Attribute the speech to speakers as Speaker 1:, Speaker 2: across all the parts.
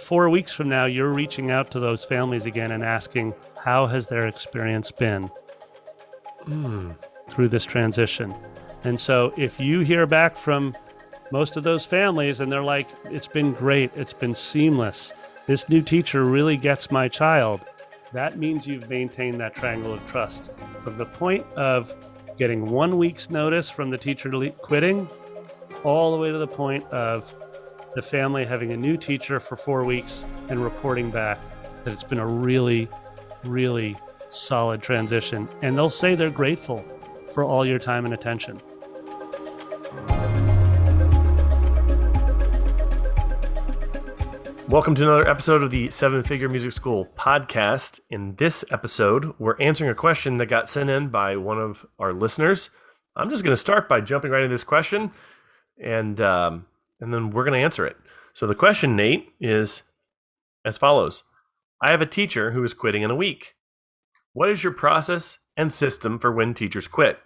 Speaker 1: 4 weeks from now, you're reaching out to those families again and asking, how has their experience been through this transition? And so if you hear back from most of those families and they're like, it's been great, it's been seamless, this new teacher really gets my child, that means you've maintained that triangle of trust. From the point of getting 1 week's notice from the teacher quitting, all the way to the point of the family having a new teacher for 4 weeks and reporting back that it's been a really, really solid transition. And they'll say they're grateful for all your time and attention.
Speaker 2: Welcome to another episode of the Seven Figure Music School podcast. In this episode, we're answering a question that got sent in by one of our listeners. I'm just going to start by jumping right into this question, and then we're going to answer it. So the question, Nate, is as follows. I have a teacher who is quitting in a week. What is your process and system for when teachers quit?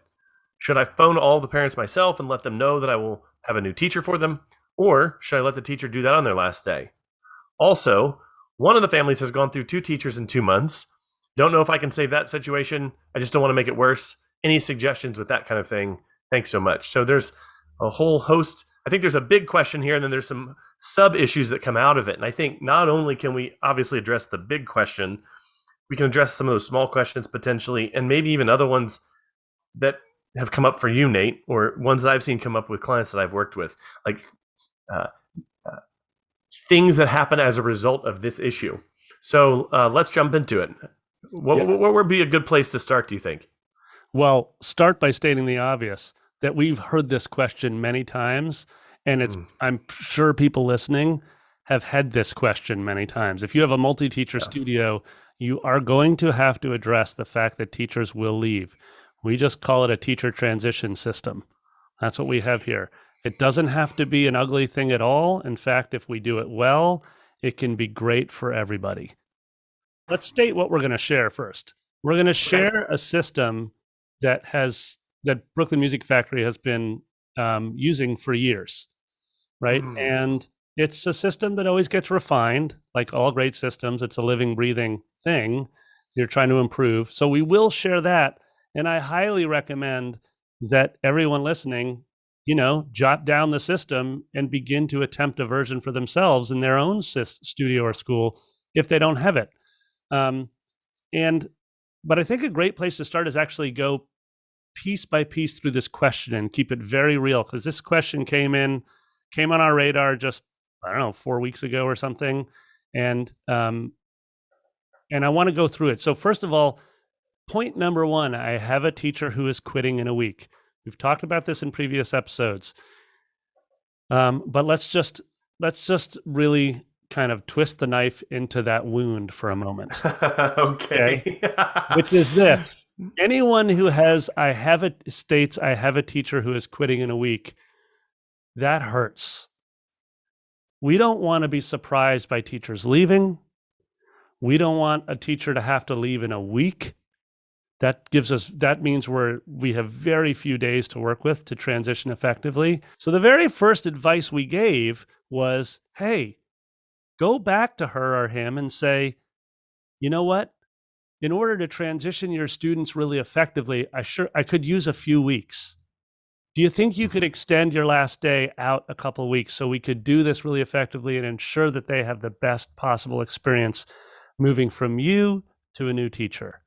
Speaker 2: Should I phone all the parents myself and let them know that I will have a new teacher for them? Or should I let the teacher do that on their last day? Also, one of the families has gone through 2 teachers in 2 months. Don't know if I can save that situation. I just don't want to make it worse. Any suggestions with that kind of thing? Thanks so much. So there's a whole host. I think there's a big question here, and then there's some sub-issues that come out of it. And I think not only can we obviously address the big question, we can address some of those small questions potentially, and maybe even other ones that have come up for you, Nate, or ones that I've seen come up with clients that I've worked with. Like, things that happen as a result of this issue. So let's jump into it. What would be a good place to start, do you think?
Speaker 1: Well, start by stating the obvious, that we've heard this question many times, and I'm sure people listening have had this question many times. If you have a multi-teacher studio, you are going to have to address the fact that teachers will leave. We just call it a teacher transition system. That's what we have here. It doesn't have to be an ugly thing at all. In fact, if we do it well, it can be great for everybody. Let's state what we're going to share first. We're going to share a system that Brooklyn Music Factory has been using for years, right? And it's a system that always gets refined. Like all great systems, it's a living, breathing thing you're trying to improve. So we will share that. And I highly recommend that everyone listening, jot down the system and begin to attempt a version for themselves in their own studio or school if they don't have it. But I think a great place to start is actually go piece by piece through this question and keep it very real, because this question came on our radar just, 4 weeks ago or something. And I want to go through it. So first of all, point number 1, I have a teacher who is quitting in a week. We've talked about this in previous episodes, but let's just really kind of twist the knife into that wound for a moment.
Speaker 2: Okay.
Speaker 1: Which is this: anyone who states I have a teacher who is quitting in a week, that hurts. We don't want to be surprised by teachers leaving. We don't want a teacher to have to leave in a week. That means we have very few days to work with to transition effectively. So the very first advice we gave was, hey, go back to her or him and say, you know what? In order to transition your students really effectively, I could use a few weeks. Do you think you could extend your last day out a couple of weeks so we could do this really effectively and ensure that they have the best possible experience moving from you to a new teacher?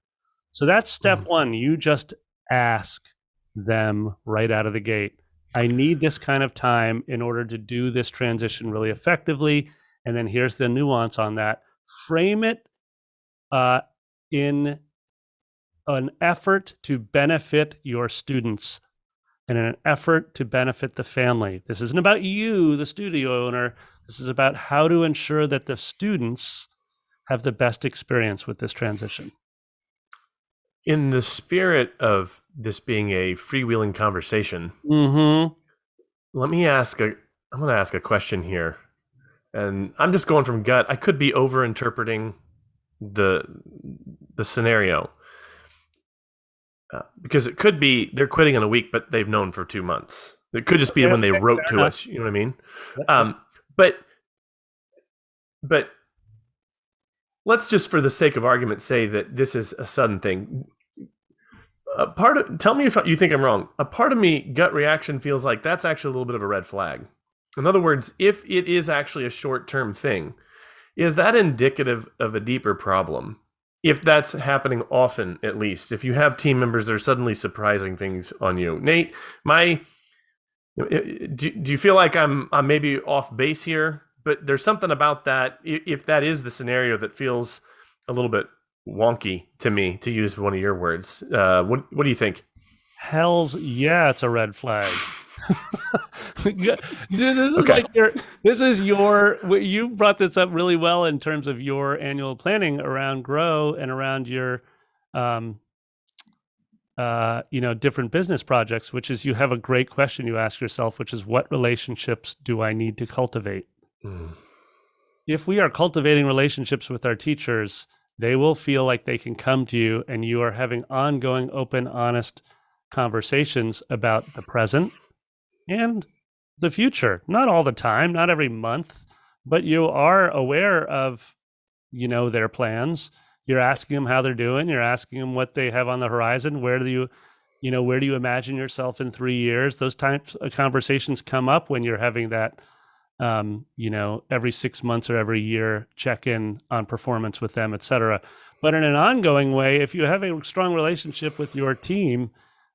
Speaker 1: So that's step 1. You just ask them right out of the gate, I need this kind of time in order to do this transition really effectively. And then here's the nuance on that. Frame it in an effort to benefit your students and in an effort to benefit the family. This isn't about you, the studio owner. This is about how to ensure that the students have the best experience with this transition.
Speaker 2: In the spirit of this being a freewheeling conversation, I'm going to ask a question here, and I'm just going from gut. I could be over-interpreting the scenario because it could be they're quitting in a week, but they've known for 2 months. It could just be when they wrote to us. You know what I mean? But But let's just, for the sake of argument, say that this is a sudden thing. Tell me if you think I'm wrong. A part of me, gut reaction, feels like that's actually a little bit of a red flag. In other words, if it is actually a short-term thing, is that indicative of a deeper problem? If that's happening often, at least, if you have team members that are suddenly surprising things on you, Nate, do you feel like I'm maybe off base here? But there's something about that. If that is the scenario, that feels a little bit wonky to me, to use one of your words. What do you think?
Speaker 1: Hell's yeah, it's a red flag. This is
Speaker 2: Okay.
Speaker 1: you brought this up really well in terms of your annual planning around Grow and around your different business projects, which is, you have a great question you ask yourself, which is, what relationships do I need to cultivate? If we are cultivating relationships with our teachers, they will feel like they can come to you and you are having ongoing, open, honest conversations about the present and the future. Not all the time, not every month, but you are aware of, their plans. You're asking them how they're doing. You're asking them what they have on the horizon. Where do you imagine yourself in 3 years? Those types of conversations come up when you're having that, every 6 months or every year check-in on performance with them, et cetera. But in an ongoing way, if you have a strong relationship with your team,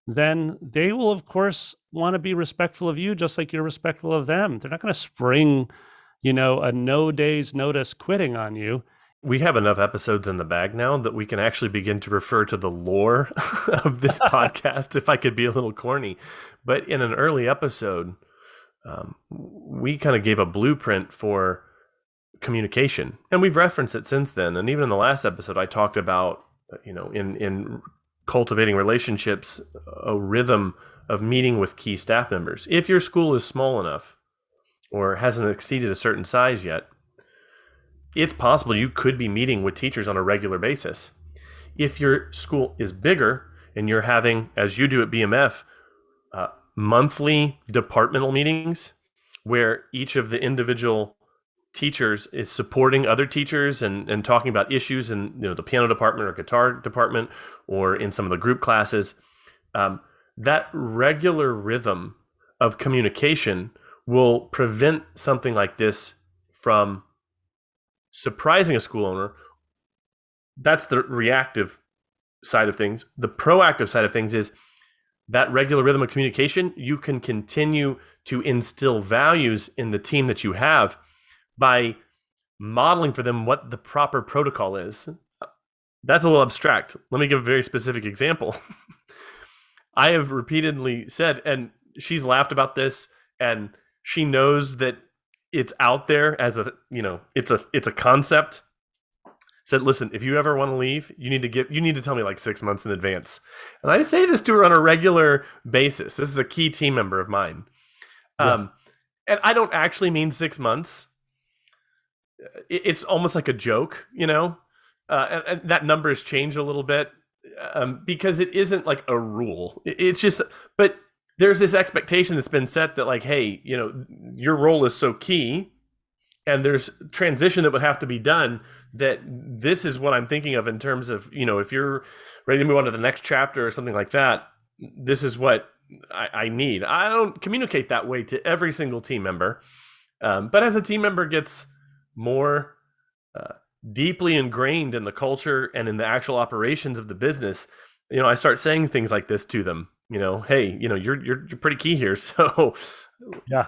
Speaker 1: then they will, of course, want to be respectful of you, just like you're respectful of them. They're not going to spring, a no days notice quitting on you.
Speaker 2: We have enough episodes in the bag now that we can actually begin to refer to the lore of this podcast, if I could be a little corny. But in an early episode, we kind of gave a blueprint for communication, and we've referenced it since then. And even in the last episode, I talked about, in cultivating relationships, a rhythm of meeting with key staff members. If your school is small enough or hasn't exceeded a certain size yet, it's possible you could be meeting with teachers on a regular basis. If your school is bigger and you're having, as you do at BMF, monthly departmental meetings where each of the individual teachers is supporting other teachers and talking about issues in the piano department or guitar department, or in some of the group classes, that regular rhythm of communication will prevent something like this from surprising a school owner. That's the reactive side of things. The proactive side of things is that regular rhythm of communication. You can continue to instill values in the team that you have by modeling for them what the proper protocol is. That's a little abstract. Let me give a very specific example. I have repeatedly said, and she's laughed about this, and she knows that it's out there as it's a concept. Said, listen, if you ever want to leave, you need to tell me like 6 months in advance. And I say this to her on a regular basis. This is a key team member of mine. Yeah. And I don't actually mean 6 months. It's almost like a joke, and that number has changed a little bit, because it isn't like a rule. It's just, but there's this expectation that's been set that, like, hey, your role is so key, and there's transition that would have to be done, that this is what I'm thinking of in terms of, if you're ready to move on to the next chapter or something like that, this is what I need. I don't communicate that way to every single team member. But as a team member gets more deeply ingrained in the culture and in the actual operations of the business, I start saying things like this to them. Hey, you're pretty key here. So
Speaker 1: yeah.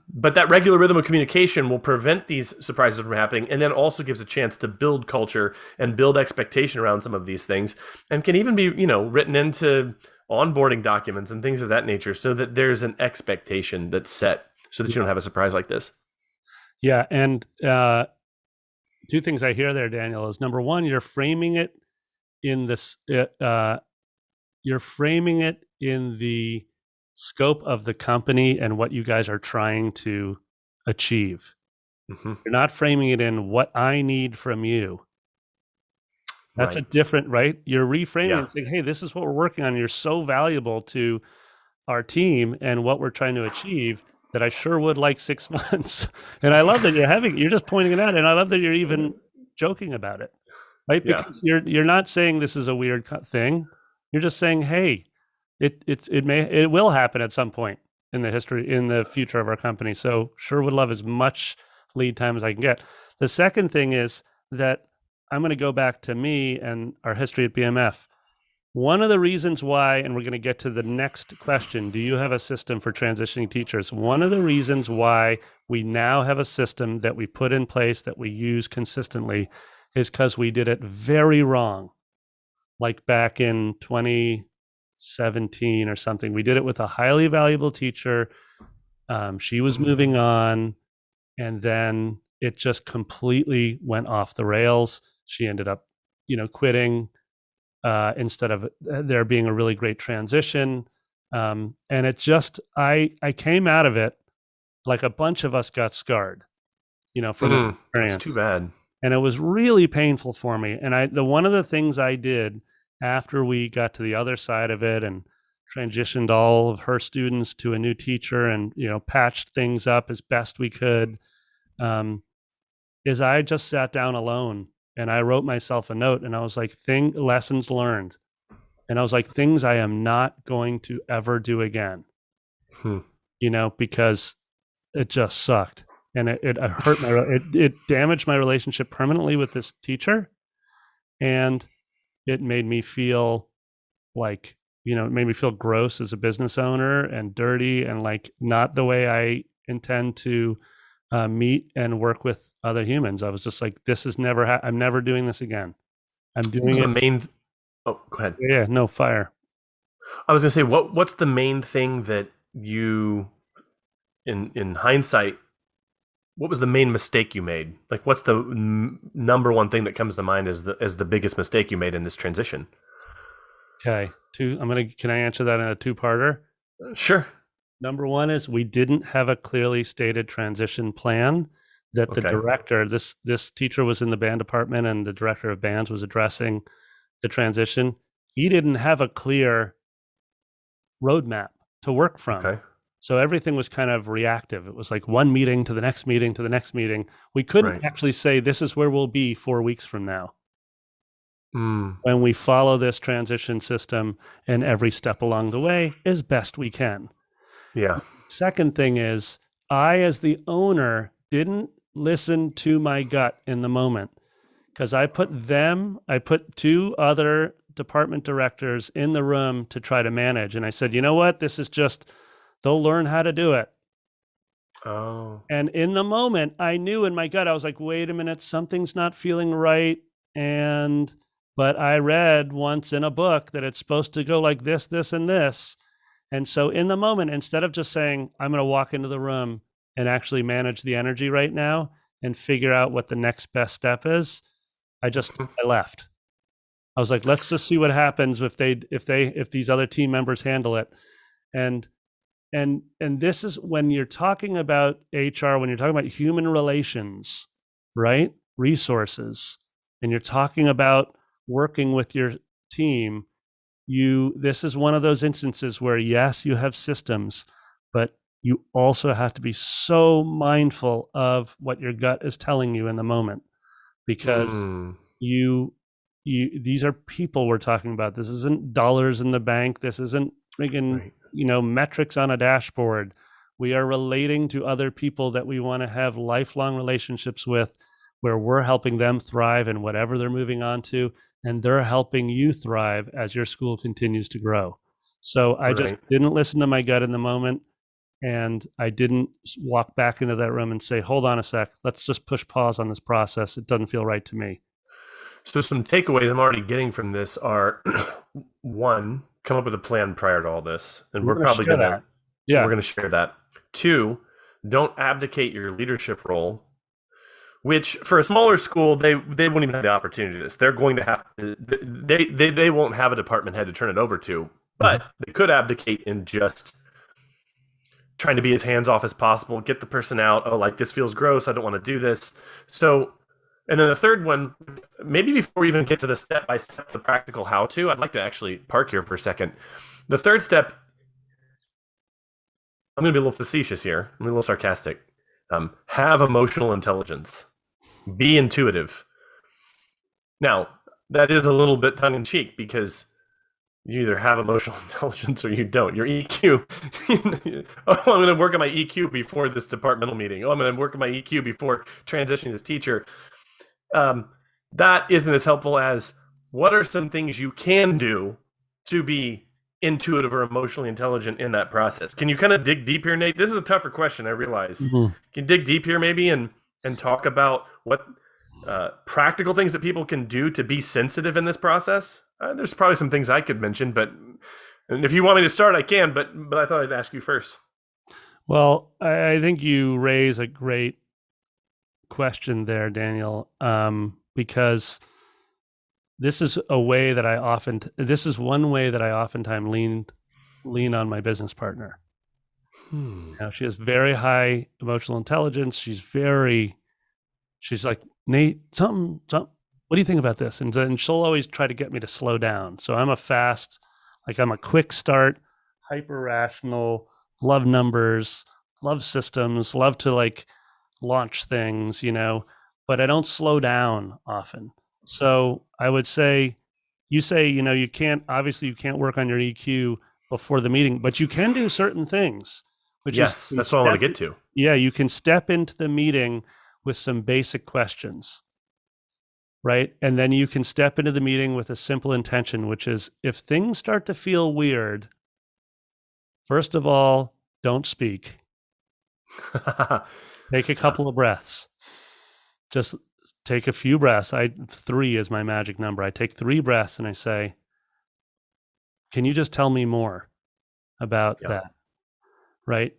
Speaker 2: But that regular rhythm of communication will prevent these surprises from happening, and then also gives a chance to build culture and build expectation around some of these things, and can even be, written into onboarding documents and things of that nature, so that there's an expectation that's set, so that you don't have a surprise like this.
Speaker 1: Yeah. And two things I hear there, Daniel, is number one, you're framing it in this, you're framing it in the scope of the company and what you guys are trying to achieve. Mm-hmm. You're not framing it in what I need from you. That's right. A different, right? You're reframing it, saying, hey, this is what we're working on. You're so valuable to our team and what we're trying to achieve. that I sure would like 6 months. And I love that you're just pointing it out. And I love that you're even joking about it, right?
Speaker 2: Yeah.
Speaker 1: Because you're not saying this is a weird thing. You're just saying, hey, it will happen at some point in the future of our company. So sure would love as much lead time as I can get. The second thing is that I'm going to go back to me and our history at BMF. One of the reasons why, and we're going to get to the next question, do you have a system for transitioning teachers? One of the reasons why we now have a system that we put in place that we use consistently is because we did it very wrong. Like back in 2017 or something, we did it with a highly valuable teacher. She was moving on, and then it just completely went off the rails. She ended up, quitting. Instead of there being a really great transition. And it just, I came out of it like a bunch of us got scarred, from that experience.
Speaker 2: It's too bad.
Speaker 1: And it was really painful for me. And one of the things I did after we got to the other side of it and transitioned all of her students to a new teacher and, patched things up as best we could, is I just sat down alone and I wrote myself a note and I was like, lessons learned. And I was like, things I am not going to ever do again, because it just sucked. And it hurt it damaged my relationship permanently with this teacher. And it made me feel like, it made me feel gross as a business owner and dirty and like not the way I intend to meet and work with other humans. I was just like, this is I'm never doing this again. I'm doing it.
Speaker 2: Oh, go ahead.
Speaker 1: Yeah, no, fire.
Speaker 2: I was gonna say, what's the main thing that you, in hindsight, what was the main mistake you made? Like, what's the number one thing that comes to mind as the biggest mistake you made in this transition?
Speaker 1: Okay, can I answer that in a two-parter?
Speaker 2: Sure.
Speaker 1: Number one is we didn't have a clearly stated transition plan that the director, this teacher was in the band department and the director of bands was addressing the transition. He didn't have a clear roadmap to work from.
Speaker 2: Okay.
Speaker 1: So everything was kind of reactive. It was like one meeting to the next meeting to the next meeting. We couldn't actually say this is where we'll be 4 weeks from now. When we follow this transition system and every step along the way as best we can.
Speaker 2: Yeah.
Speaker 1: Second thing is, I, as the owner, didn't listen to my gut in the moment because I put 2 other department directors in the room to try to manage. And I said, you know what? This is just, they'll learn how to do it.
Speaker 2: Oh.
Speaker 1: And in the moment, I knew in my gut, I was like, wait a minute, something's not feeling right. But I read once in a book that it's supposed to go like this, this, and this. And so in the moment, instead of just saying, I'm going to walk into the room and actually manage the energy right now and figure out what the next best step is, I left. I was like, let's just see what happens if these other team members handle it. And this is when you're talking about HR, when you're talking about human relations, right? Resources, and you're talking about working with your team, this is one of those instances where, yes, you have systems, but you also have to be so mindful of what your gut is telling you in the moment, because these are people we're talking about. This isn't dollars in the bank. This isn't friggin', metrics on a dashboard. We are relating to other people that we want to have lifelong relationships with, where we're helping them thrive in whatever they're moving on to, and they're helping you thrive as your school continues to grow. So I just didn't listen to my gut in the moment, and I didn't walk back into that room and say, hold on a sec, let's just push pause on this process. It doesn't feel right to me.
Speaker 2: So some takeaways I'm already getting from this are, 1, come up with a plan prior to all this. And we're probably going to, we're going to share that. 2, don't abdicate your leadership role, which for a smaller school, they won't even have the opportunity to do this. They're going to have to, they won't have a department head to turn it over to, but they could abdicate in just trying to be as hands-off as possible, get the person out. Oh, like, this feels gross, I don't want to do this. So, and then the third one, maybe before we even get to the step-by-step, the practical how-to, I'd like to actually park here for a second. The third step I'm going to be a little facetious here. I'm going to be a little sarcastic. Have emotional intelligence. Be intuitive. Now, that is a little bit tongue in cheek because you either have emotional intelligence or you don't. Your EQ. Oh, I'm going to work on my EQ before this departmental meeting. Oh, I'm going to work on my EQ before transitioning this teacher. That isn't as helpful as what are some things you can do to be intuitive or emotionally intelligent in that process. Can you kind of dig deep here, Nate? This is a tougher question, I realize.
Speaker 1: Mm-hmm.
Speaker 2: Can you dig deep here maybe and talk about what practical things that people can do to be sensitive in this process? There's probably some things I could mention, but and if you want me to start, I can, but I thought I'd ask you first.
Speaker 1: Well, I think you raise a great question there, Daniel, because this is one way that I oftentimes lean on my business partner. Now, she has very high emotional intelligence. She's like, Nate, something. What do you think about this? And she'll always try to get me to slow down. So I'm a quick start, hyper rational, love numbers, love systems, love to like launch things, but I don't slow down often. So I would say, you can't work on your EQ before the meeting, but you can do certain things,
Speaker 2: yes, that's what I want to get to.
Speaker 1: Yeah, you can step into the meeting with some basic questions, right? And then you can step into the meeting with a simple intention, which is if things start to feel weird, first of all, don't speak. Take a couple of breaths. Just take a few breaths. 3 is my magic number. I take 3 breaths and I say, can you just tell me more about that? Right?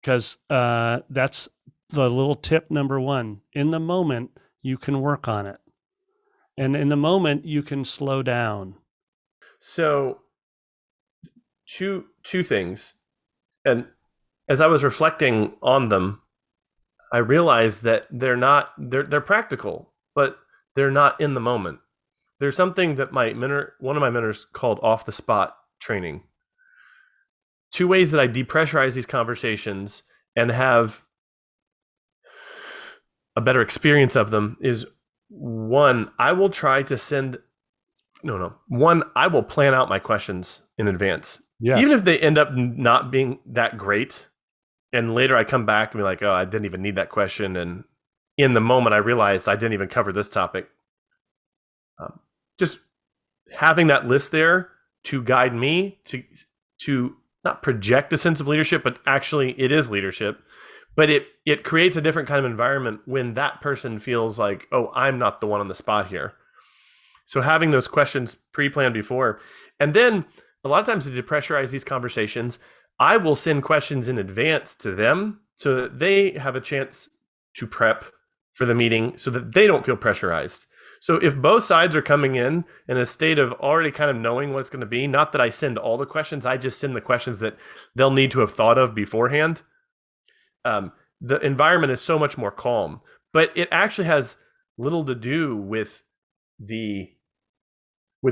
Speaker 1: Because that's the little tip number 1. In the moment, you can work on it. And in the moment, you can slow down.
Speaker 2: So two things. And as I was reflecting on them, I realized that they're practical, but they're not in the moment. There's something that one of my mentors called off the spot training. 2 ways that I depressurize these conversations and have a better experience of them is 1, I will try to I will plan out my questions in advance. Yes. Even if they end up not being that great, and later I come back and be like, oh, I didn't even need that question. And in the moment, I realized I didn't even cover this topic. Just having that list there to guide me to not project a sense of leadership, but actually it is leadership. But it creates a different kind of environment when that person feels like, oh, I'm not the one on the spot here. So having those questions pre-planned before. And then a lot of times to depressurize these conversations, I will send questions in advance to them so that they have a chance to prep for the meeting so that they don't feel pressurized. So if both sides are coming in a state of already kind of knowing what it's going to be, not that I send all the questions, I just send the questions that they'll need to have thought of beforehand, the environment is so much more calm. But it actually has little to do with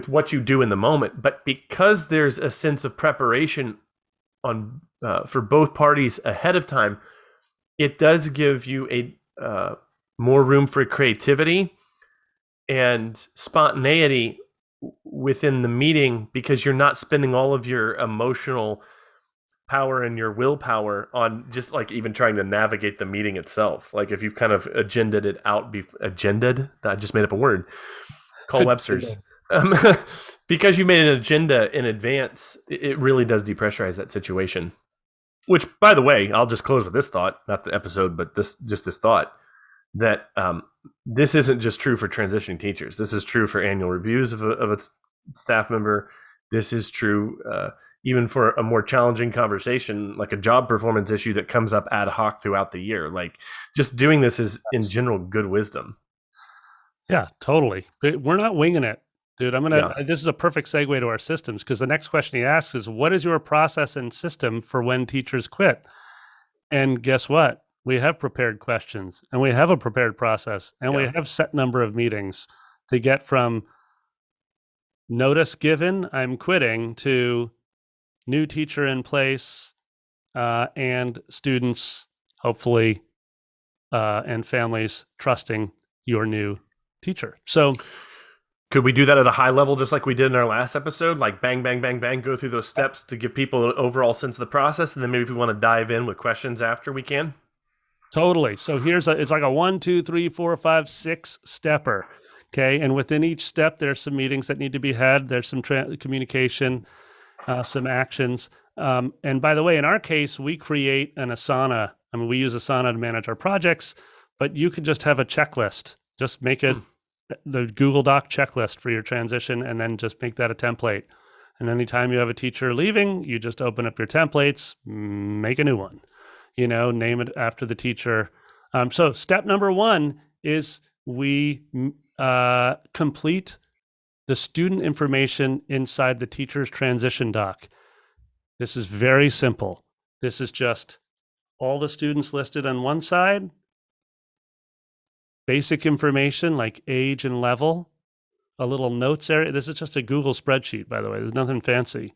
Speaker 2: what you do in the moment. But because there's a sense of preparation on for both parties ahead of time, it does give you a more room for creativity and spontaneity within the meeting, because you're not spending all of your emotional power and your willpower on just like even trying to navigate the meeting itself. Like if you've kind of agended it out, I just made up a word, call Webster's. Because you made an agenda in advance, it really does depressurize that situation. Which, by the way, I'll just close with this thought, not the episode, but this thought, that this isn't just true for transitioning teachers. This is true for annual reviews of a staff member. This is true even for a more challenging conversation, like a job performance issue that comes up ad hoc throughout the year. Like just doing this is in general good wisdom.
Speaker 1: Yeah, totally. We're not winging it. Dude, this is a perfect segue to our systems, because the next question he asks is, what is your process and system for when teachers quit? And guess what? We have prepared questions, and we have a prepared process, and we have set number of meetings to get from notice given, I'm quitting, to new teacher in place, and students, hopefully, and families trusting your new teacher. So
Speaker 2: could we do that at a high level, just like we did in our last episode? Like bang, bang, bang, bang, go through those steps to give people an overall sense of the process. And then maybe if we want to dive in with questions after, we can.
Speaker 1: Totally. So it's like a 1, 2, 3, 4, 5, 6 stepper. Okay. And within each step, there's some meetings that need to be had. There's some communication, some actions. And by the way, in our case, we create an Asana. I mean, we use Asana to manage our projects, but you could just have a checklist. Just make it the Google Doc checklist for your transition, and then just make that a template. And anytime you have a teacher leaving, you just open up your templates, make a new one. Name it after the teacher. So step number 1 is we complete the student information inside the teacher's transition doc. This is very simple. This is just all the students listed on one side, basic information like age and level, a little notes area. This is just a Google spreadsheet, by the way. There's nothing fancy.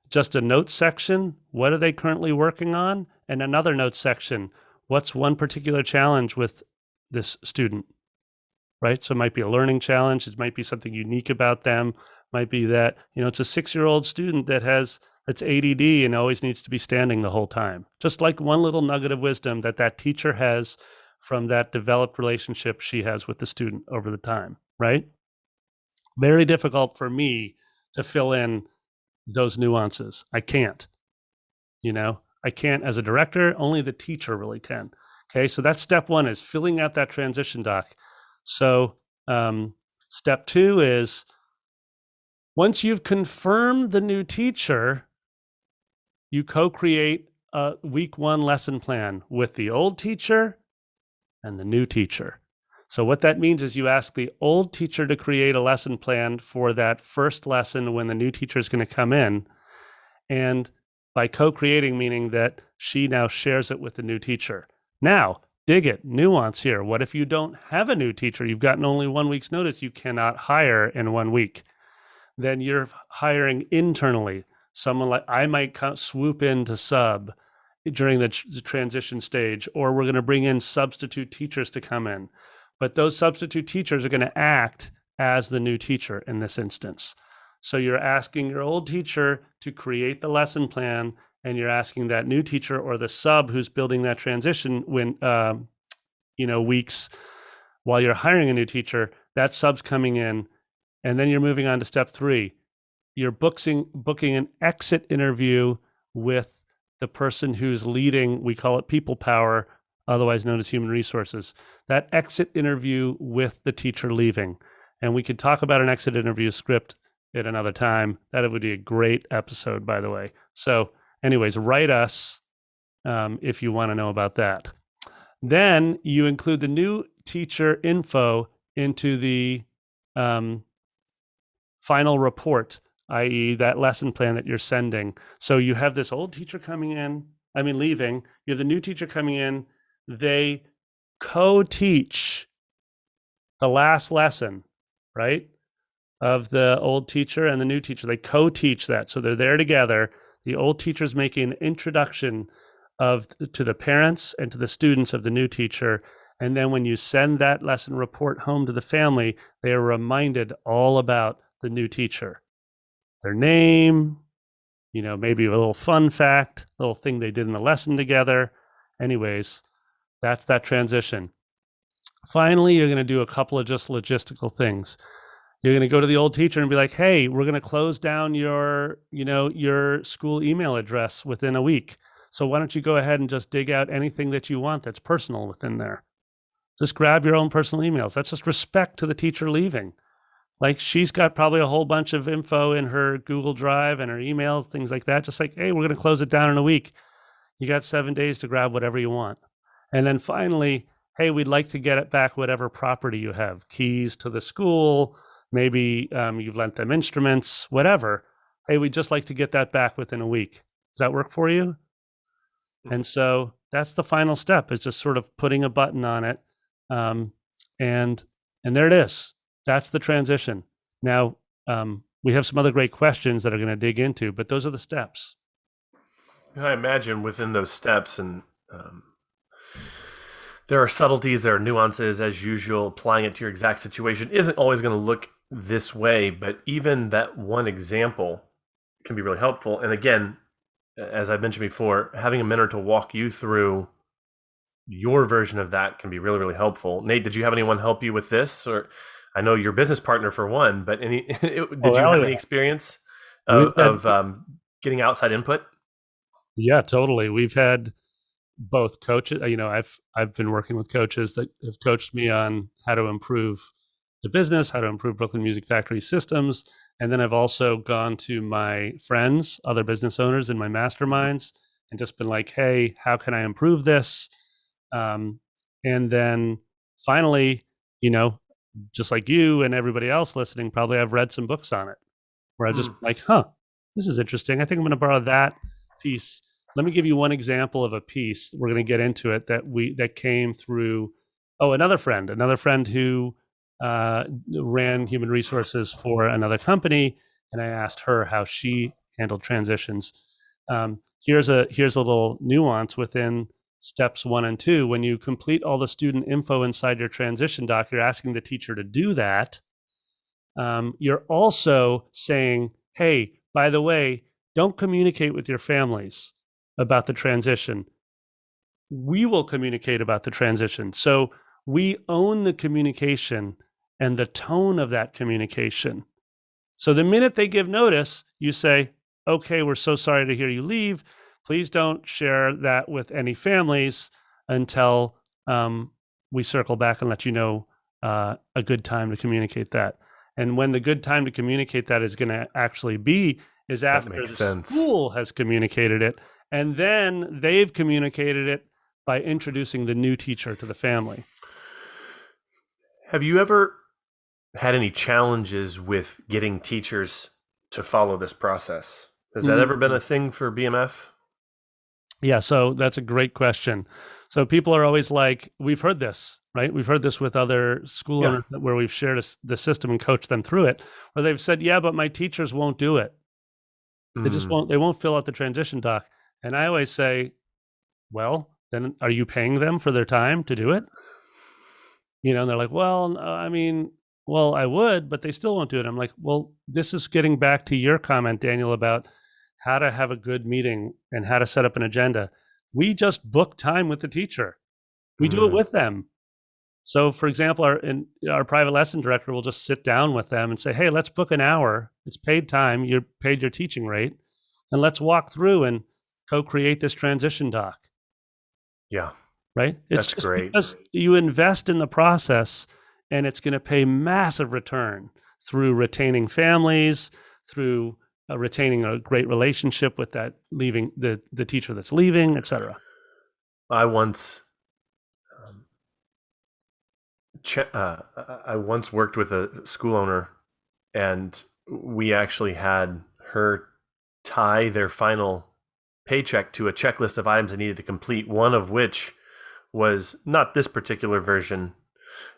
Speaker 1: Just a notes section. What are they currently working on? And another notes section. What's one particular challenge with this student, right? So it might be a learning challenge. It might be something unique about them. It might be that, it's a 6-year-old student that's ADD and always needs to be standing the whole time. Just like one little nugget of wisdom that teacher has from that developed relationship she has with the student over the time, right? Very difficult for me to fill in those nuances. I can't, I can't as a director, only the teacher really can. Okay. So that's step 1, is filling out that transition doc. So step 2 is, once you've confirmed the new teacher, you co-create a week 1 lesson plan with the old teacher and the new teacher. So what that means is you ask the old teacher to create a lesson plan for that first lesson when the new teacher is going to come in. And by co-creating, meaning that she now shares it with the new teacher. Now, dig it, nuance here. What if you don't have a new teacher? You've gotten only 1 week's notice. You cannot hire in 1 week. Then you're hiring internally. Someone like I might swoop in to sub during the transition stage, or we're going to bring in substitute teachers to come in. But those substitute teachers are going to act as the new teacher in this instance. So you're asking your old teacher to create the lesson plan, and you're asking that new teacher or the sub who's building that transition weeks while you're hiring a new teacher, that sub's coming in. And then you're moving on to step 3. You're booking an exit interview with the person who's leading, we call it people power, otherwise known as human resources. That exit interview with the teacher leaving. And we could talk about an exit interview script at another time. That would be a great episode, by the way. So anyways, write us if you want to know about that. Then you include the new teacher info into the final report, i.e. that lesson plan that you're sending. So you have this old teacher leaving. You have the new teacher coming in. They co-teach the last lesson, right, of the old teacher and the new teacher. They co-teach that. So they're there together. The old teacher's making an introduction to the parents and to the students of the new teacher. And then when you send that lesson report home to the family, they are reminded all about the new teacher. Their name, maybe a little fun fact, little thing they did in the lesson together. Anyways, that's that transition. Finally, you're going to do a couple of just logistical things. You're going to go to the old teacher and be like, hey, we're going to close down your school email address within a week. So why don't you go ahead and just dig out anything that you want that's personal within there. Just grab your own personal emails. That's just respect to the teacher leaving. Like, she's got probably a whole bunch of info in her Google Drive and her email, things like that. Just like, hey, we're going to close it down in a week. You got 7 days to grab whatever you want. And then finally, hey, we'd like to get it back whatever property you have, keys to the school, maybe you've lent them instruments, whatever. Hey, we'd just like to get that back within a week. Does that work for you? And so that's the final step, is just sort of putting a button on it. And there it is. That's the transition. Now, we have some other great questions that are going to dig into, but those are the steps.
Speaker 2: And I imagine within those steps, and um, there are subtleties, there are nuances, as usual. Applying it to your exact situation isn't always going to look this way, but even that one example can be really helpful. And again, as I mentioned before, having a mentor to walk you through your version of that can be really, really helpful. Nate, did you have anyone help you with this? Or I know your business partner for one, but
Speaker 1: Oh,
Speaker 2: did you
Speaker 1: hell
Speaker 2: have
Speaker 1: yeah.
Speaker 2: any experience
Speaker 1: We've had,
Speaker 2: of getting outside input?
Speaker 1: yeah, totally. We've had both coaches. I've been working with coaches that have coached me on how to improve the business, how to improve Brooklyn Music Factory systems, and then I've also gone to my friends, other business owners in my masterminds, and just been like, "Hey, how can I improve this?" Um, and then finally, you know, just like you and everybody else listening, probably I've read some books on it where I just
Speaker 2: Mm,
Speaker 1: like, huh, this is interesting. I think I'm going to borrow that piece. Let me give you one example of a piece. We're going to get into it that came through. Oh, another friend who ran human resources for another company, and I asked her how she handled transitions. Here's a little nuance within steps 1 and 2. When you complete all the student info inside your transition doc, you're asking the teacher to do that. You're also saying, hey, by the way, don't communicate with your families about the transition. We will communicate about the transition. So we own the communication and the tone of that communication. So the minute they give notice, you say, okay, we're so sorry to hear you leave. Please don't share that with any families until we circle back and let you know a good time to communicate that. And when the good time to communicate that is going to actually be is
Speaker 2: that
Speaker 1: after
Speaker 2: makes
Speaker 1: the
Speaker 2: sense.
Speaker 1: school has communicated it, and then they've communicated it by introducing the new teacher to the family.
Speaker 2: Have you ever had any challenges with getting teachers to follow this process? Has that ever been
Speaker 1: Mm-hmm.
Speaker 2: a thing for BMF?
Speaker 1: Yeah, so that's a great question. So people are always like, we've heard this, right? We've heard this with other school
Speaker 2: Yeah.
Speaker 1: owners where we've shared the system and coached them through it, where they've said, yeah, but my teachers won't do it.
Speaker 2: Mm,
Speaker 1: They won't fill out the transition doc. And I always say, well, then are you paying them for their time to do it? And they're like, well, no, I mean, well, I would, but they still won't do it. I'm like, well, this is getting back to your comment, Daniel, about how to have a good meeting and how to set up an agenda. We just book time with the teacher. We do it
Speaker 2: mm.
Speaker 1: with them. So, for example, our private lesson director will just sit down with them and say, "Hey, let's book an hour. It's paid time. You're paid your teaching rate, and let's walk through and co-create this transition doc."
Speaker 2: Yeah,
Speaker 1: Right? It's
Speaker 2: that's
Speaker 1: just
Speaker 2: great.
Speaker 1: because you invest in the process, and it's going to pay massive return through retaining families, through retaining a great relationship with that leaving the teacher that's leaving, et cetera.
Speaker 2: I once um, I once worked with a school owner, and we actually had her tie their final paycheck to a checklist of items they needed to complete, one of which was not this particular version,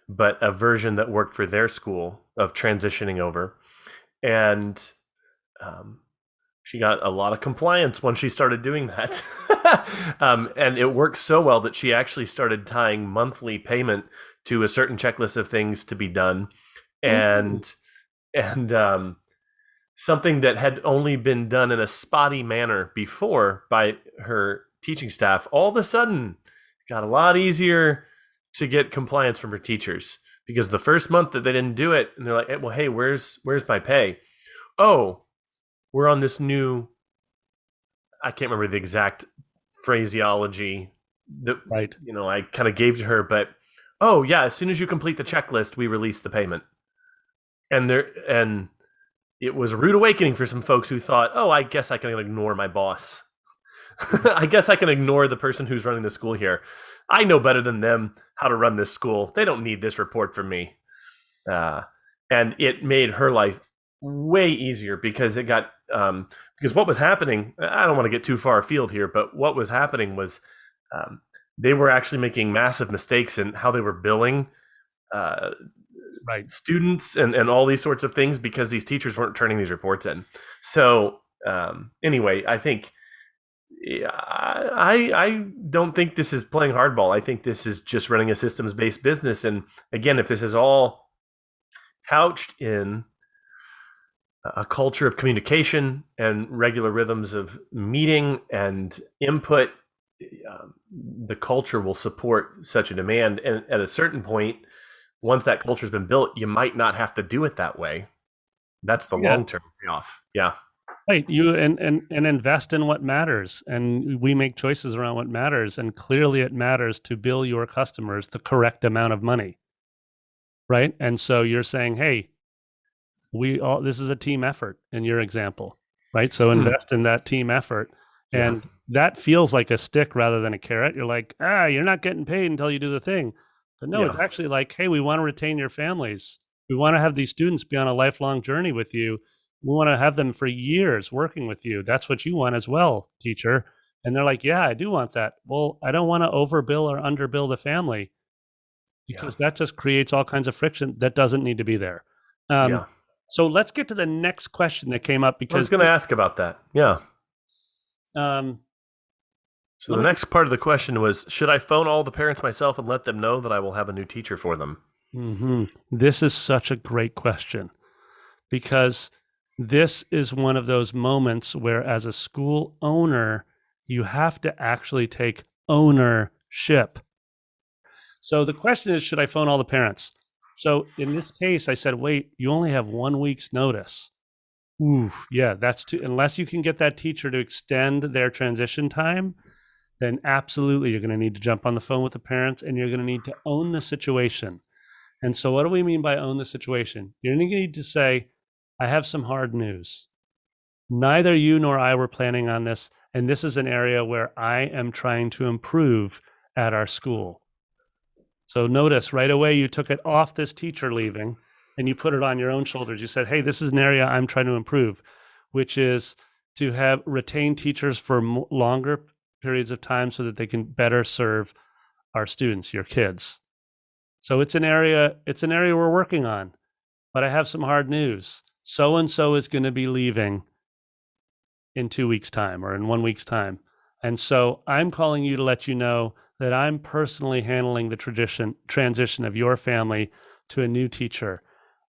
Speaker 2: but a version that worked for their school of transitioning over. And um, she got a lot of compliance when she started doing that. And it worked so well that she actually started tying monthly payment to a certain checklist of things to be done.
Speaker 1: Ooh,
Speaker 2: And something that had only been done in a spotty manner before by her teaching staff, all of a sudden got a lot easier to get compliance from her teachers, because the first month that they didn't do it, and they're like, hey, well, hey, where's my pay? Oh, we're on this new, I can't remember the exact phraseology that
Speaker 1: right.
Speaker 2: I kind of gave to her, but oh yeah, as soon as you complete the checklist, we release the payment. And it was a rude awakening for some folks who thought, oh, I guess I can ignore my boss. I guess I can ignore the person who's running the school here. I know better than them how to run this school. They don't need this report from me. Uh, and it made her life way easier, because because what was happening, I don't want to get too far afield here, but what was happening was um, they were actually making massive mistakes in how they were billing uh,
Speaker 1: Right.
Speaker 2: students and all these sorts of things, because these teachers weren't turning these reports in. So anyway, I think Yeah, I don't think this is playing hardball. I think this is just running a systems-based business. And again, if this is all couched in a culture of communication and regular rhythms of meeting and input, the culture will support such a demand. And at a certain point, once that culture has been built, you might not have to do it that way. That's the
Speaker 1: Yeah.
Speaker 2: long-term payoff. Yeah.
Speaker 1: Right. You and invest in what matters. And we make choices around what matters. And clearly it matters to bill your customers the correct amount of money. Right. And so you're saying, hey, this is a team effort in your example. Right. So invest in that team effort. And that feels like a stick rather than a carrot. You're like, you're not getting paid until you do the thing. But no, it's actually like, hey, we want to retain your families. We want to have these students be on a lifelong journey with you. We want to have them for years working with you. That's what you want as well, teacher. And they're like, yeah, I do want that. Well, I don't want to overbill or underbill the family because that just creates all kinds of friction that doesn't need to be there. So let's get to the next question that came up because
Speaker 2: I was going to ask about that. Yeah. So the next part of the question was, should I phone all the parents myself and let them know that I will have a new teacher for them?
Speaker 1: Mm-hmm. This is such a great question because this is one of those moments where as a school owner, you have to actually take ownership. So the question is, should I phone all the parents? So in this case, I said, wait, you only have 1 week's notice. Ooh, yeah, that's too, unless you can get that teacher to extend their transition time, then absolutely you're going to need to jump on the phone with the parents and you're going to need to own the situation. And so what do we mean by own the situation? You're going to need to say, I have some hard news. Neither you nor I were planning on this, and this is an area where I am trying to improve at our school. So notice right away you took it off this teacher leaving and you put it on your own shoulders. You said, hey, this is an area I'm trying to improve, which is to have retained teachers for longer periods of time so that they can better serve our students, your kids. So it's an area we're working on, but I have some hard news. So-and-so is going to be leaving in 2 weeks' time or in 1 week's time. And so I'm calling you to let you know that I'm personally handling the transition of your family to a new teacher.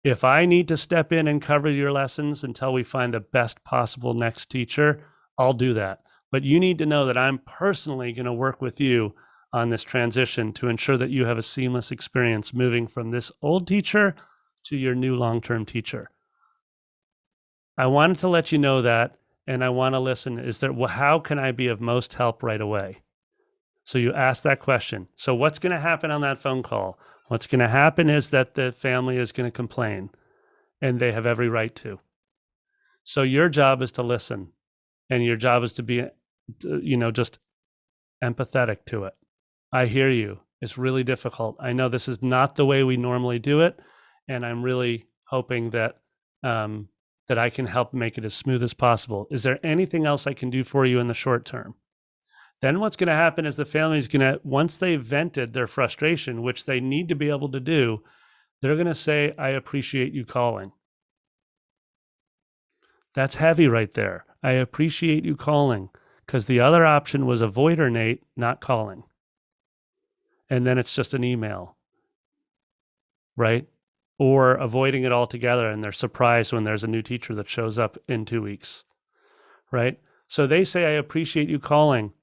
Speaker 1: If I need to step in and cover your lessons until we find the best possible next teacher, I'll do that. But you need to know that I'm personally going to work with you on this transition to ensure that you have a seamless experience moving from this old teacher to your new long-term teacher. I wanted to let you know that, and I want to listen. How can I be of most help right away? So you ask that question. So what's going to happen on that phone call? What's going to happen is that the family is going to complain, and they have every right to. So your job is to listen, and your job is to be, just empathetic to it. I hear you. It's really difficult. I know this is not the way we normally do it, and I'm really hoping that that I can help make it as smooth as possible. Is there anything else I can do for you in the short term? Then what's going to happen is the family is going to, once they've vented their frustration, which they need to be able to do, they're going to say, I appreciate you calling. That's heavy right there. I appreciate you calling, because the other option was avoid or Nate, not calling. And then it's just an email, right? Or avoiding it altogether and they're surprised when there's a new teacher that shows up in 2 weeks, right? So they say, I appreciate you calling.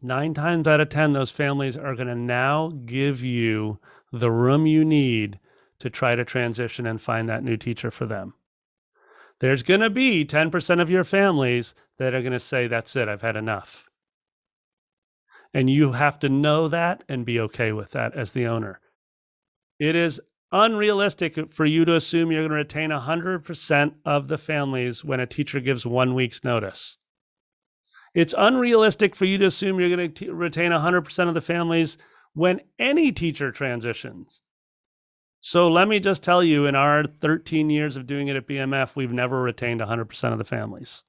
Speaker 1: 9 times out of 10, those families are going to now give you the room you need to try to transition and find that new teacher for them. There's going to be 10% of your families that are going to say, that's it, I've had enough. And you have to know that and be okay with that as the owner. It is unrealistic for you to assume you're going to retain 100% of the families when a teacher gives 1 week's notice. It's unrealistic for you to assume you're going to retain 100% of the families when any teacher transitions. So let me just tell you, in our 13 years of doing it at BMF, we've never retained 100% of the families.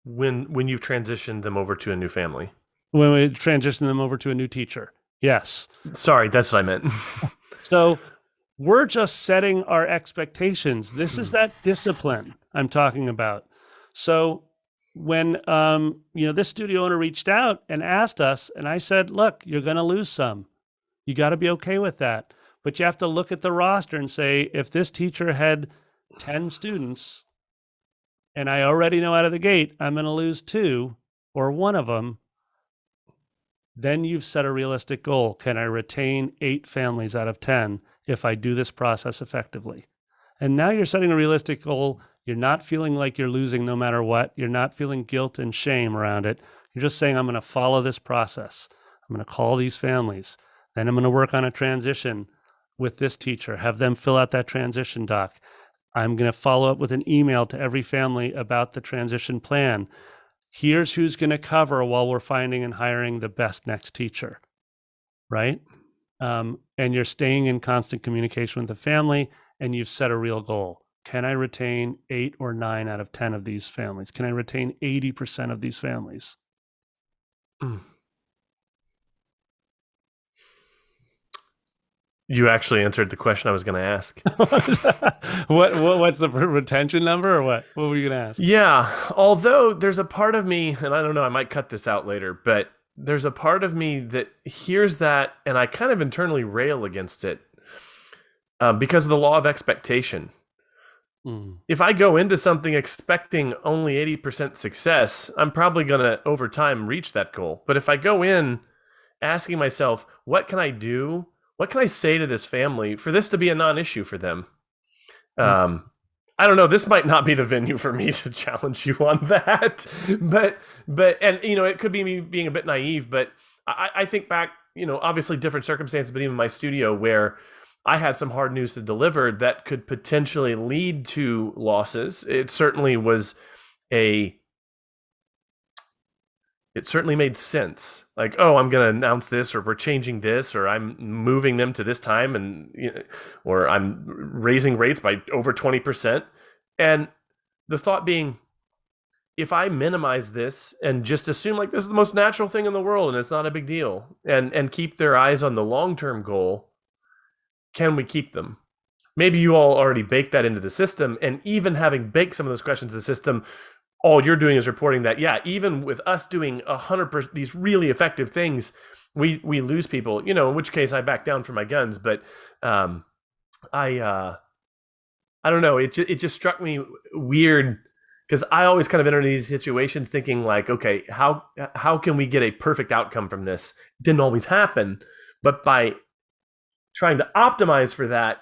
Speaker 2: When you've transitioned them over to a new family?
Speaker 1: When we transition them over to a new teacher, yes.
Speaker 2: Sorry, that's what I meant.
Speaker 1: So we're just setting our expectations. This is that discipline I'm talking about. So when this studio owner reached out and asked us, and I said, look, you're going to lose some. You got to be okay with that. But you have to look at the roster and say, if this teacher had 10 students and I already know out of the gate I'm going to lose 2 or 1 of them, then you've set a realistic goal. Can I retain 8 families out of 10 if I do this process effectively? And now you're setting a realistic goal. You're not feeling like you're losing no matter what. You're not feeling guilt and shame around it. You're just saying, I'm going to follow this process. I'm going to call these families. Then I'm going to work on a transition with this teacher, have them fill out that transition doc. I'm going to follow up with an email to every family about the transition plan. Here's who's going to cover while we're finding and hiring the best next teacher, right? And you're staying in constant communication with the family, and you've set a real goal. Can I retain 8 or 9 out of 10 of these families? Can I retain 80% of these families?
Speaker 2: You actually answered the question I was going to ask.
Speaker 1: What's the retention number, or what? What were you going to ask?
Speaker 2: Yeah, although there's a part of me, and I don't know, I might cut this out later, but there's a part of me that hears that, and I kind of internally rail against it because of the law of expectation. If I go into something expecting only 80% success, I'm probably going to, over time, reach that goal. But if I go in asking myself, what can I do? What can I say to this family for this to be a non-issue for them? I don't know. This might not be the venue for me to challenge you on that. But and, it could be me being a bit naive, but I think back, obviously different circumstances, but even my studio where I had some hard news to deliver that could potentially lead to losses. It certainly made sense. Like, oh, I'm going to announce this, or we're changing this, or I'm moving them to this time, and or I'm raising rates by over 20%. And the thought being, if I minimize this and just assume like this is the most natural thing in the world and it's not a big deal, and keep their eyes on the long-term goal, can we keep them? Maybe you all already baked that into the system, and even having baked some of those questions in the system, all you're doing is reporting that, yeah, even with us doing 100% these really effective things, we lose people. In which case I back down from my guns. But I don't know. It just struck me weird because I always kind of enter these situations thinking like, okay, how can we get a perfect outcome from this? It didn't always happen, but by trying to optimize for that,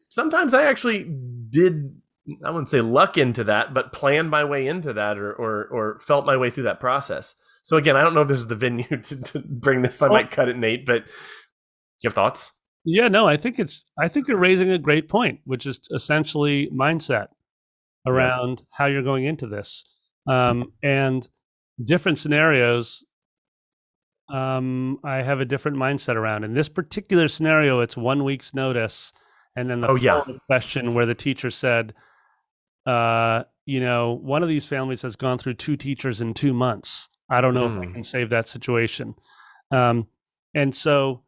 Speaker 2: sometimes I actually did, I wouldn't say luck into that, but planned my way into that, or felt my way through that process. So again, I don't know if this is the venue to bring this. I might cut it, Nate, but you have thoughts?
Speaker 1: Yeah, no, I think you're raising a great point, which is essentially mindset around how you're going into this. And different scenarios, I have a different mindset around. In this particular scenario, it's 1 week's notice. And then the follow-up question where the teacher said, one of these families has gone through 2 teachers in 2 months. I don't know if I can save that situation. And so,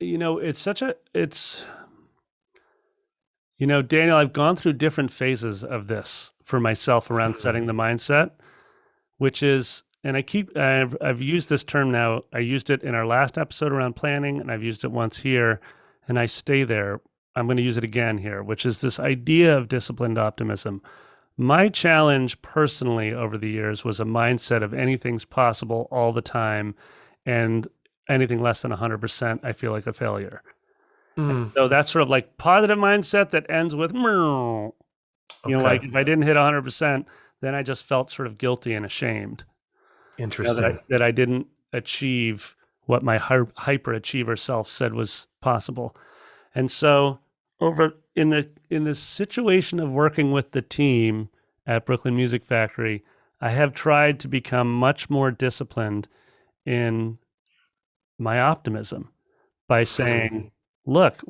Speaker 1: Daniel, I've gone through different phases of this for myself around setting the mindset, which is, and I've used this term now. I used it in our last episode around planning, and I've used it once here, and I stay there. I'm going to use it again here, which is this idea of disciplined optimism. My challenge personally over the years was a mindset of anything's possible all the time, and anything less than 100%, I feel like a failure. So that's sort of like positive mindset that ends with, like if I didn't hit 100%, then I just felt sort of guilty and ashamed.
Speaker 2: Interesting.
Speaker 1: That I didn't achieve what my hyperachiever self said was possible. And so over in the situation of working with the team at Brooklyn Music Factory, I have tried to become much more disciplined in my optimism by saying, look,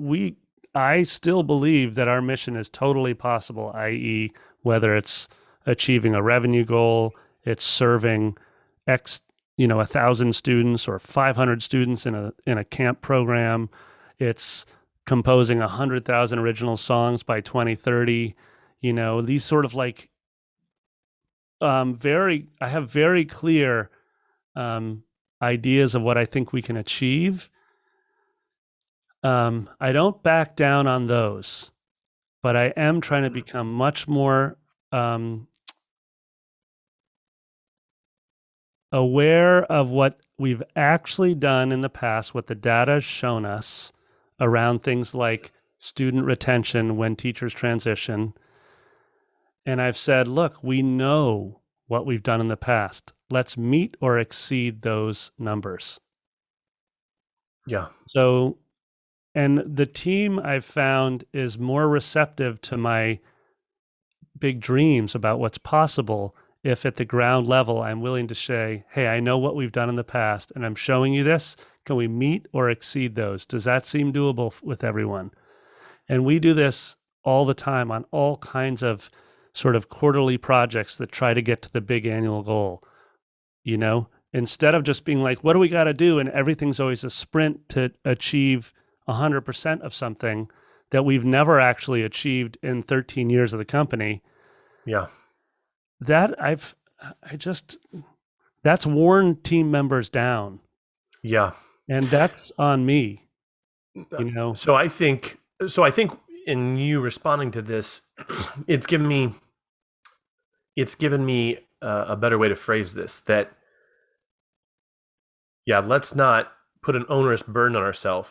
Speaker 1: I still believe that our mission is totally possible, i.e., whether it's achieving a revenue goal, it's serving X, 1,000 students or 500 students in a camp program, it's composing 100,000 original songs by 2030. These sort of like I have very clear um, ideas of what I think we can achieve. I don't back down on those, but I am trying to become much more aware of what we've actually done in the past, what the data has shown us around things like student retention when teachers transition. And I've said, look, we know what we've done in the past. Let's meet or exceed those numbers.
Speaker 2: Yeah.
Speaker 1: So, and the team I've found is more receptive to my big dreams about what's possible if at the ground level I'm willing to say, hey, I know what we've done in the past and I'm showing you this. Can we meet or exceed those? Does that seem doable with everyone? And we do this all the time on all kinds of sort of quarterly projects that try to get to the big annual goal. You know, instead of just being like, what do we got to do? And everything's always a sprint to achieve 100% of something that we've never actually achieved in 13 years of the company.
Speaker 2: Yeah.
Speaker 1: That's worn team members down.
Speaker 2: Yeah.
Speaker 1: And that's on me, you know?
Speaker 2: So I think in you responding to this, it's given me a better way to phrase this, that, yeah, let's not put an onerous burden on ourselves.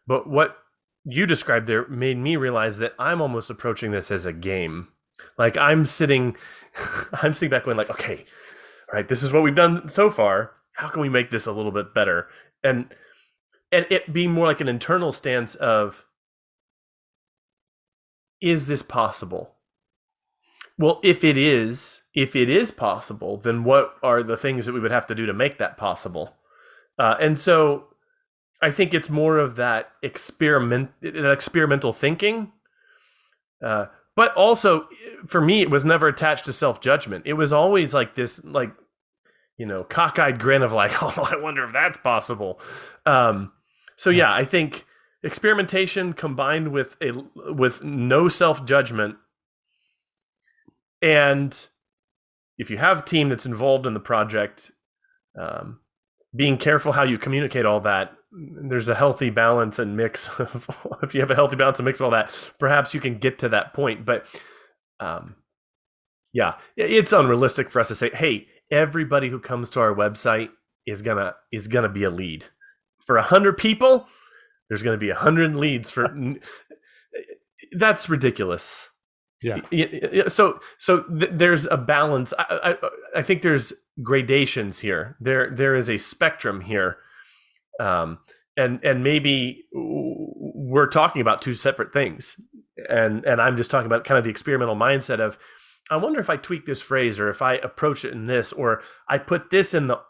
Speaker 2: But what you described there made me realize that I'm almost approaching this as a game. Like I'm sitting back going like, okay, all right, this is what we've done so far. How can we make this a little bit better? And it being more like an internal stance of, is this possible? Well, if it is possible, then what are the things that we would have to do to make that possible? And so I think it's more of that experimental thinking. But also, for me, it was never attached to self-judgment. It was always like this, like, cockeyed grin of like, oh, I wonder if that's possible. So yeah, I think experimentation combined with no self-judgment, and if you have a team that's involved in the project, being careful how you communicate all that. There's a healthy balance and mix of, if you have a healthy balance and mix of all that, perhaps you can get to that point. But yeah, it's unrealistic for us to say, hey, everybody who comes to our website is gonna be a lead. For 100 people, there's gonna be 100 leads. That's ridiculous.
Speaker 1: Yeah.
Speaker 2: So there's a balance. I think there's gradations here. There is a spectrum here, and maybe we're talking about two separate things, and I'm just talking about kind of the experimental mindset of, I wonder if I tweak this phrase, or if I approach it in this, or I put this in the.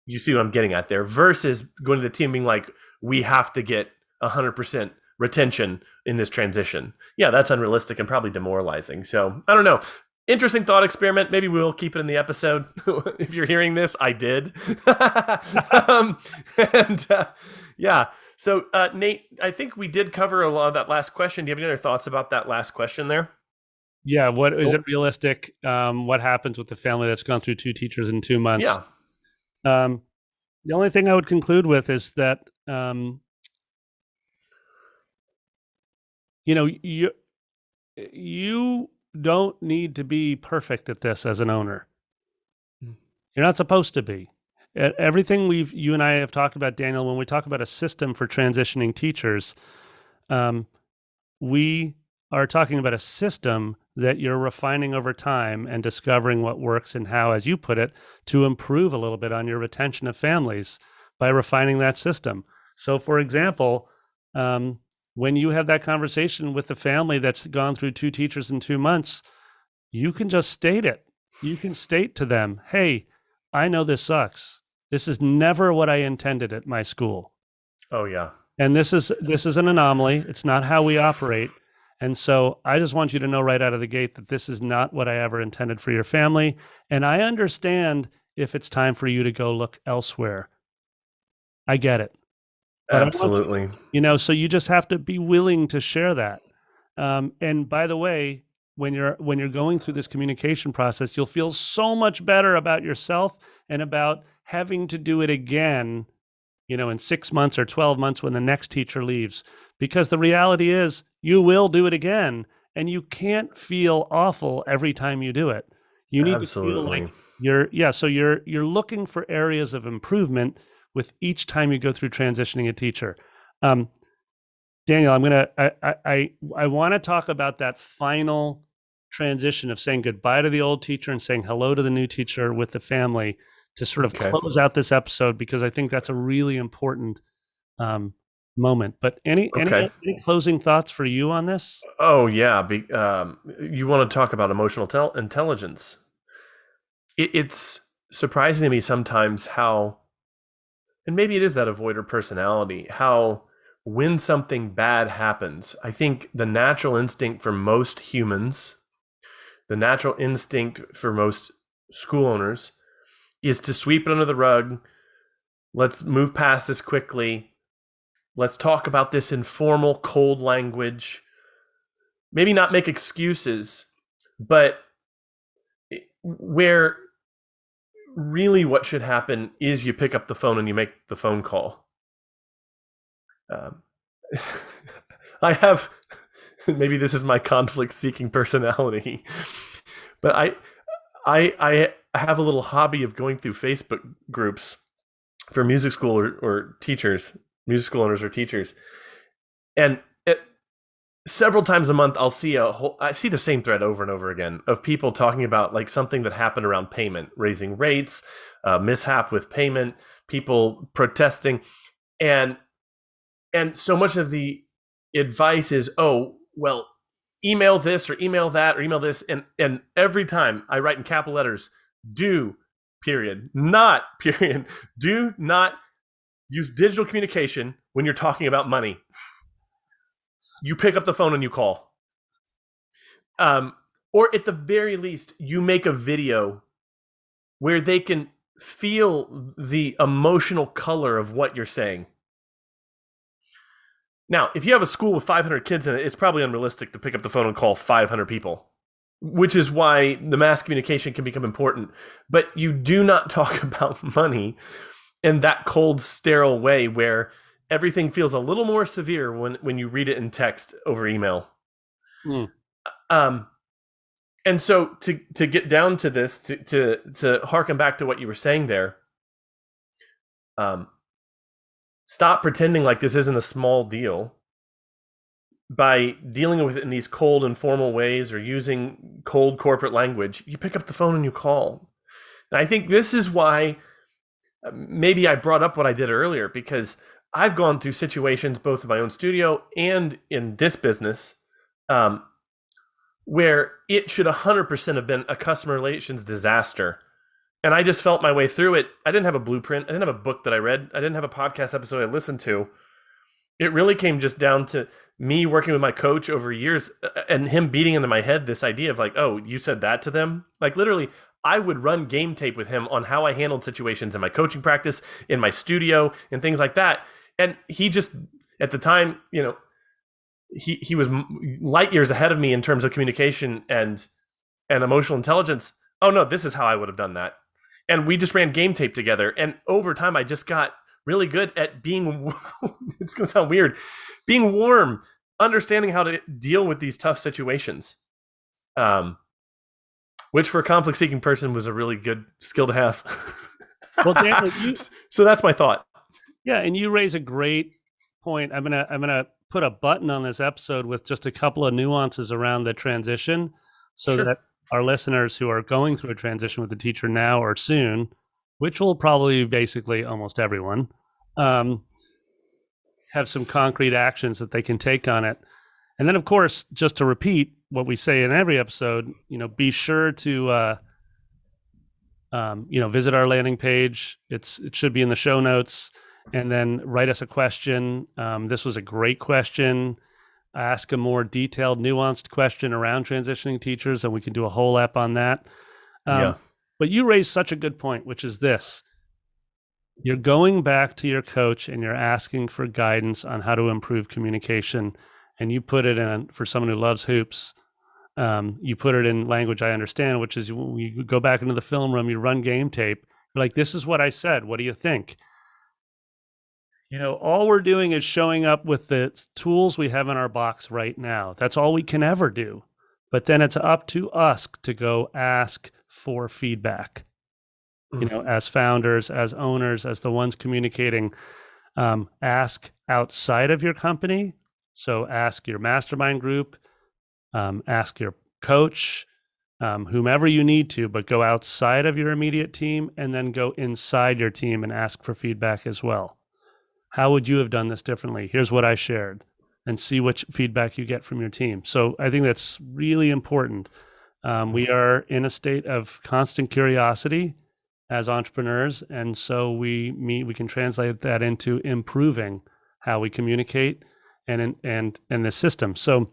Speaker 2: You see what I'm getting at there? Versus going to the team being like, we have to get 100% retention in this transition. Yeah, that's unrealistic and probably demoralizing. So I don't know. Interesting thought experiment. Maybe we'll keep it in the episode. If you're hearing this, I did. Yeah. So Nate, I think we did cover a lot of that last question. Do you have any other thoughts about that last question there?
Speaker 1: Yeah. What is it realistic? What happens with the family that's gone through 2 teachers in 2 months?
Speaker 2: Yeah.
Speaker 1: The only thing I would conclude with is that, you don't need to be perfect at this as an owner. You're not supposed to be. Everything you and I have talked about, Daniel, when we talk about a system for transitioning teachers, we are talking about a system that you're refining over time and discovering what works and how, as you put it, to improve a little bit on your retention of families by refining that system. So, for example, when you have that conversation with the family that's gone through 2 teachers in 2 months, you can just state it. You can state to them, hey, I know this sucks. This is never what I intended at my school.
Speaker 2: Oh, yeah.
Speaker 1: And this is an anomaly. It's not how we operate. And so I just want you to know right out of the gate that this is not what I ever intended for your family. And I understand if it's time for you to go look elsewhere. I get it. But
Speaker 2: absolutely.
Speaker 1: So you just have to be willing to share that. And by the way, when you're going through this communication process, you'll feel so much better about yourself and about having to do it again, in 6 months or 12 months when the next teacher leaves. Because the reality is you will do it again, and you can't feel awful every time you do it. You need to feel like you're looking for areas of improvement with each time you go through transitioning a teacher. Daniel, I want to talk about that final transition of saying goodbye to the old teacher and saying hello to the new teacher with the family to sort of close out this episode, because I think that's a really important moment. But any closing thoughts for you on this?
Speaker 2: Oh yeah, you want to talk about emotional intelligence? It's surprising to me sometimes how, and maybe it is that avoider personality, how when something bad happens, I think the natural instinct for most humans, the natural instinct for most school owners, is to sweep it under the rug. Let's move past this quickly. Let's talk about this in formal, cold language. Maybe not make excuses, but where really what should happen is you pick up the phone and you make the phone call. I have, maybe this is my conflict-seeking personality, but I have a little hobby of going through Facebook groups for music school or teachers, music school owners or teachers, and several times a month I see the same thread over and over again of people talking about like something that happened around payment, raising rates, mishap with payment, people protesting, and so much of the advice is, oh, well, email this or email that or email this. And every time I write in capital letters, do, period, not, period. Do not use digital communication when you're talking about money. You pick up the phone and you call. Or at the very least, you make a video where they can feel the emotional color of what you're saying. Now, if you have a school with 500 kids in it, it's probably unrealistic to pick up the phone and call 500 people, which is why the mass communication can become important. But you do not talk about money in that cold, sterile way where everything feels a little more severe when you read it in text over email. And so to get down to this, to harken back to what you were saying there, stop pretending like this isn't a small deal by dealing with it in these cold, informal ways or using cold corporate language. You pick up the phone and you call. And I think this is why maybe I brought up what I did earlier, because I've gone through situations both in my own studio and in this business where it should 100% have been a customer relations disaster. And I just felt my way through it. I didn't have a blueprint. I didn't have a book that I read. I didn't have a podcast episode I listened to. It really came just down to me working with my coach over years and him beating into my head this idea of like, oh, you said that to them? Like literally, I would run game tape with him on how I handled situations in my coaching practice, in my studio, and things like that. And he just, at the time, he was light years ahead of me in terms of communication and emotional intelligence. Oh no, this is how I would have done that. And we just ran game tape together. And over time, I just got really good at being, it's going to sound weird, being warm, understanding how to deal with these tough situations, which for a conflict-seeking person was a really good skill to have.
Speaker 1: Well, Daniel,
Speaker 2: so that's my thought.
Speaker 1: Yeah, and you raise a great point. I'm gonna put a button on this episode with just a couple of nuances around the transition, so that our listeners who are going through a transition with a teacher now or soon, which will probably be basically almost everyone, have some concrete actions that they can take on it. And then, of course, just to repeat what we say in every episode, be sure to visit our landing page. It should be in the show notes, and then write us a question. This was a great question. Ask a more detailed, nuanced question around transitioning teachers, and we can do a whole app on that. But you raised such a good point, which is this. You're going back to your coach and you're asking for guidance on how to improve communication. And you put it in, for someone who loves hoops, You put it in language I understand, which is when you go back into the film room, you run game tape. You're like, this is what I said. What do you think? All we're doing is showing up with the tools we have in our box right now. That's all we can ever do. But then it's up to us to go ask for feedback. As founders, as owners, as the ones communicating, ask outside of your company. So ask your mastermind group, ask your coach, whomever you need to, but go outside of your immediate team and then go inside your team and ask for feedback as well. How would you have done this differently? Here's what I shared, and see what feedback you get from your team. So I think that's really important. We are in a state of constant curiosity as entrepreneurs, and so we can translate that into improving how we communicate and the system. So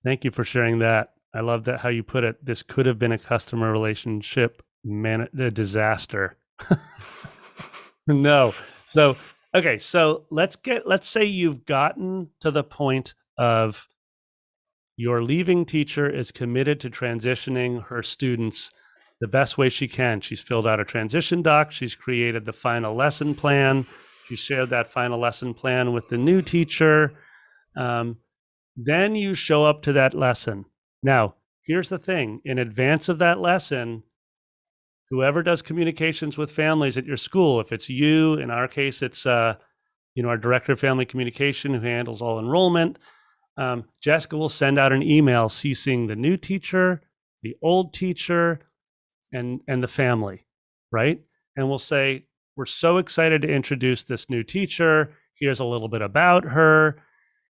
Speaker 1: thank you for sharing that. I love that how you put it. This could have been a customer relationship disaster. No. So, okay. So let's say you've gotten to the point of your leaving teacher is committed to transitioning her students the best way she can. She's filled out a transition doc. She's created the final lesson plan. She shared that final lesson plan with the new teacher. Then you show up to that lesson. Now, here's the thing. In advance of that lesson, whoever does communications with families at your school, if it's you, in our case, it's our director of family communication who handles all enrollment. Jessica will send out an email CCing the new teacher, the old teacher, and the family, right? And we'll say, we're so excited to introduce this new teacher. Here's a little bit about her.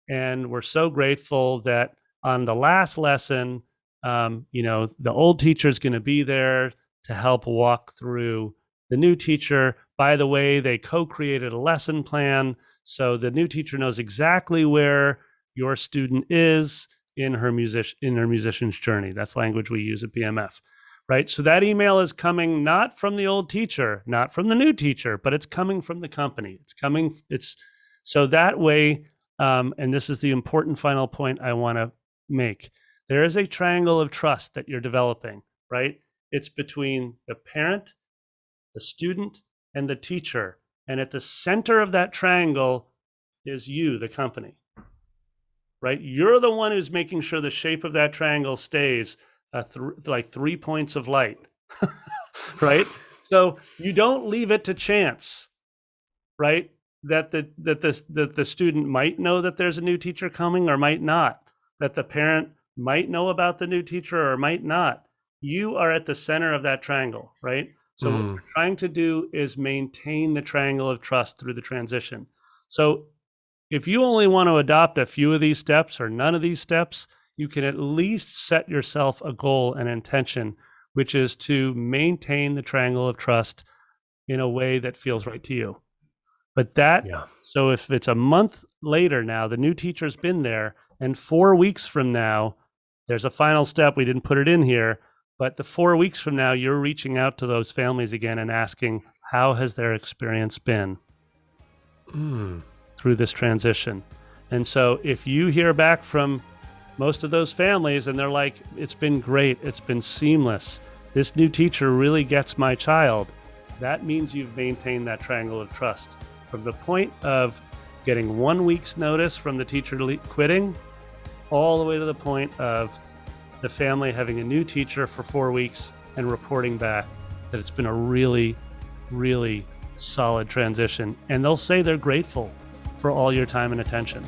Speaker 1: And we're so grateful that on the last lesson, the old teacher is going to be there to help walk through the new teacher. By the way, they co-created a lesson plan, so the new teacher knows exactly where your student is in her musician's journey. That's language we use at BMF, right? So that email is coming not from the old teacher, not from the new teacher, but it's coming from the company. So that way, and this is the important final point I want to make. There is a triangle of trust that you're developing, right? It's between the parent, the student, and the teacher. And at the center of that triangle is you, the company, right? You're the one who's making sure the shape of that triangle stays like 3 points of light, right? So you don't leave it to chance, right? That the student might know that there's a new teacher coming or might not, that the parent might know about the new teacher or might not. You are at the center of that triangle, right? So what we're trying to do is maintain the triangle of trust through the transition. So if you only want to adopt a few of these steps or none of these steps, you can at least set yourself a goal and intention, which is to maintain the triangle of trust in a way that feels right to you. But so if it's a month later now, the new teacher's been there, and 4 weeks from now, there's a final step. We didn't put it in here. But the 4 weeks from now, you're reaching out to those families again and asking, how has their experience been through this transition? And so if you hear back from most of those families and they're like, it's been great, it's been seamless, this new teacher really gets my child, that means you've maintained that triangle of trust. From the point of getting 1 week's notice from the teacher quitting, all the way to the point of the family having a new teacher for 4 weeks and reporting back that it's been a really, really solid transition. And they'll say they're grateful for all your time and attention.